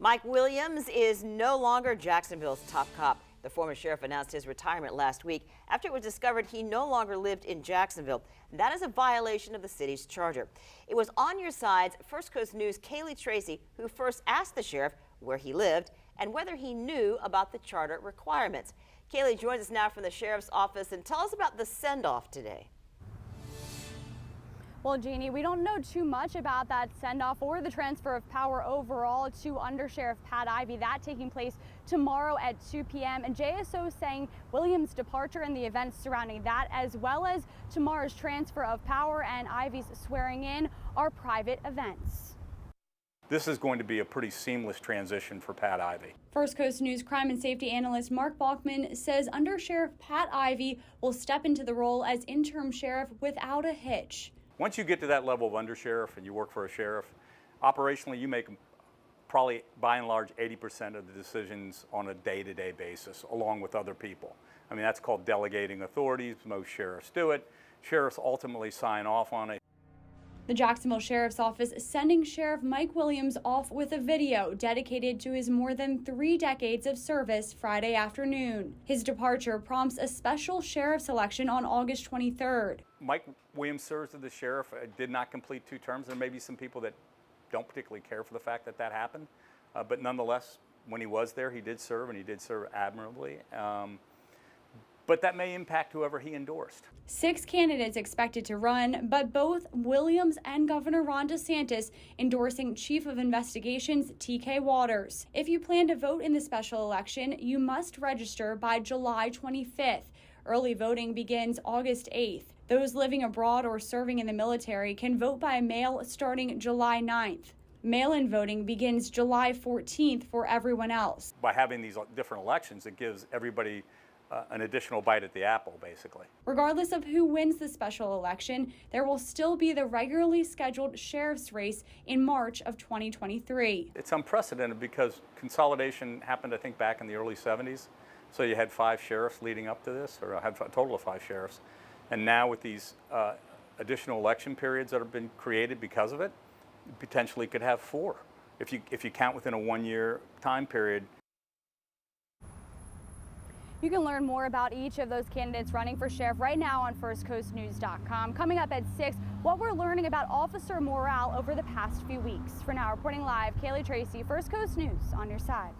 Mike Williams is no longer Jacksonville's top cop. The former sheriff announced his retirement last week after it was discovered he no longer lived in Jacksonville. That is a violation of the city's charter. It was On Your Side's First Coast News' Kaylee Tracy who first asked the sheriff where he lived and whether he knew about the charter requirements. Kaylee joins us now from the sheriff's office and tell us about the send-off today. Well, Jeannie, we don't know too much about that send-off or the transfer of power overall to Undersheriff Pat Ivey. That taking place tomorrow at 2 p.m. And JSO saying Williams' departure and the events surrounding that, as well as tomorrow's transfer of power and Ivey's swearing in, are private events. This is going to be a pretty seamless transition for Pat Ivey. First Coast News crime and safety analyst Mark Baughman says Undersheriff Pat Ivey will step into the role as interim sheriff without a hitch. Once you get to that level of undersheriff and you work for a sheriff, operationally you make probably by and large 80% of the decisions on a day-to-day basis along with other people. I mean, that's called delegating authorities. Most sheriffs do it. Sheriffs ultimately sign off on it. The Jacksonville Sheriff's Office sending Sheriff Mike Williams off with a video dedicated to his more than 3 decades of service Friday afternoon. His departure prompts a special sheriff's election on August 23rd. Mike Williams serves as the sheriff, did not complete 2 terms. There may be some people that don't particularly care for the fact that that happened, but nonetheless, when he was there, he did serve, and he did serve admirably. But that may impact whoever he endorsed. 6 candidates expected to run, but both Williams and Governor Ron DeSantis endorsing Chief of Investigations TK Waters. If you plan to vote in the special election, you must register by July 25th. Early voting begins August 8th. Those living abroad or serving in the military can vote by mail starting July 9th. Mail-in voting begins July 14th for everyone else. By having these different elections, it gives everybody an additional bite at the apple, basically. Regardless of who wins the special election, there will still be the regularly scheduled sheriff's race in March of 2023. It's unprecedented because consolidation happened, I think, back in the early 70s. So you had 5 sheriffs leading up to this, or had a total of 5 sheriffs. And now with these additional election periods that have been created because of it, you potentially could have 4 if you count within a 1-year time period. You can learn more about each of those candidates running for sheriff right now on firstcoastnews.com. Coming up at 6, what we're learning about officer morale over the past few weeks. For now, reporting live, Kaylee Tracy, First Coast News, On Your Side.